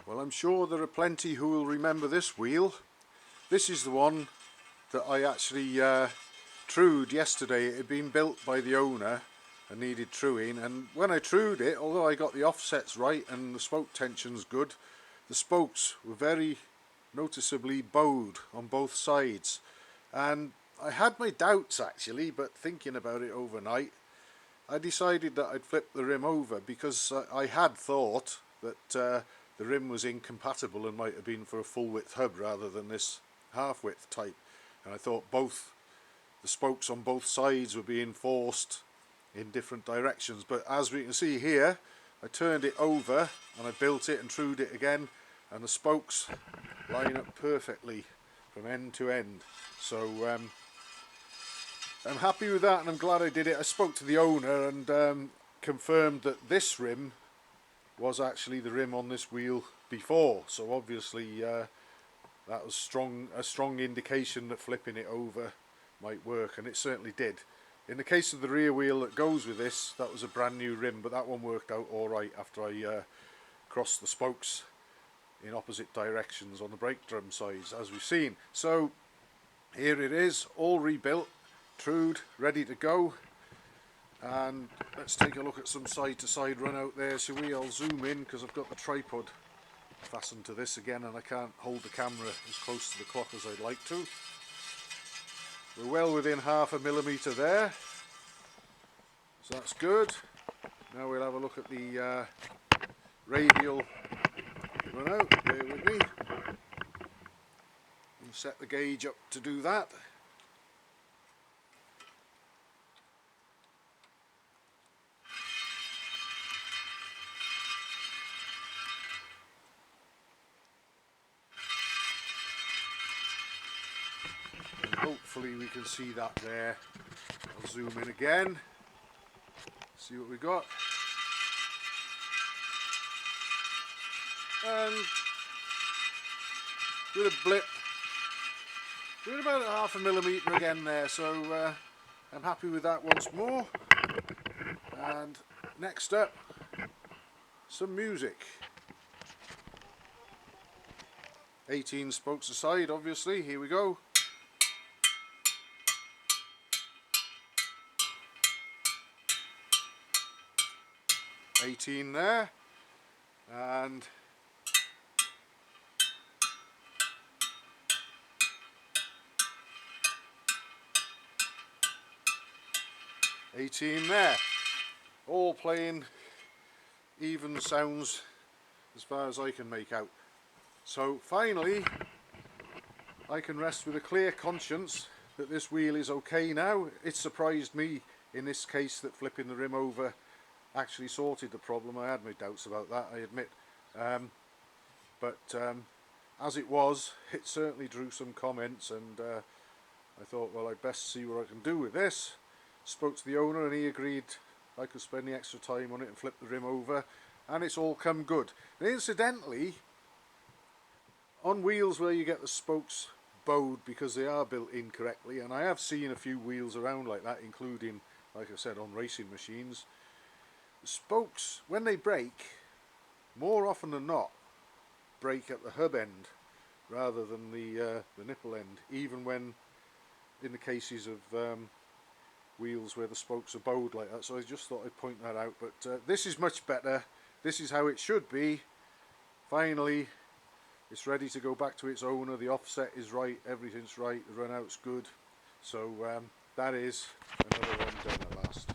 Well, I'm sure there are plenty who will remember this wheel. This is the one that I actually trued yesterday. It had been built by the owner and needed truing, and when I trued it, although I got the offsets right and the spoke tension's good, the spokes were very noticeably bowed on both sides, and I had my doubts actually, but thinking about it overnight I decided that I'd flip the rim over, because I had thought that the rim was incompatible and might have been for a full width hub rather than this half width type, and I thought both the spokes on both sides were being forced in different directions. But as we can see here, I turned it over and I built it and trued it again, and the spokes line up perfectly from end to end. So I'm happy with that, and I'm glad I did it. I spoke to the owner and confirmed that this rim was actually the rim on this wheel before, so obviously that was a strong indication that flipping it over might work, and it certainly did. In the case of the rear wheel that goes with this, that was a brand new rim, but that one worked out alright after I crossed the spokes in opposite directions on the brake drum sides, as we've seen. So here it is, all rebuilt, trued, ready to go. And let's take a look at some side to side run out there, shall we? I'll zoom in because I've got the tripod fastened to this again and I can't hold the camera as close to the clock as I'd like to. We're well within 0.5 millimetre there, so that's good. Now we'll have a look at the radial run out. Bear with me. We'll set the gauge up to do that. Hopefully we can see that there. I'll zoom in again, see what we got. And with a blip, we're about 0.5 millimetre again there, so I'm happy with that once more. And next up, some music. 18 spokes aside, obviously, here we go. $18 there, and $18 there, all playing even sounds as far as I can make out. So finally I can rest with a clear conscience that this wheel is okay now. It surprised me in this case that flipping the rim over actually sorted the problem. I had my doubts about that, I admit, but as it was, it certainly drew some comments, and I thought, well, I'd best see what I can do with this. Spoke to the owner and he agreed I could spend the extra time on it and flip the rim over, and it's all come good. And incidentally, on wheels where you get the spokes bowed because they are built incorrectly, and I have seen a few wheels around like that, including, like I said, on racing machines, the spokes, when they break, more often than not, break at the hub end rather than the nipple end, even when in the cases of wheels where the spokes are bowed like that. So I just thought I'd point that out, but this is much better. This is how it should be. Finally, it's ready to go back to its owner. The offset is right, everything's right, the run out's good. So that is another one done at last.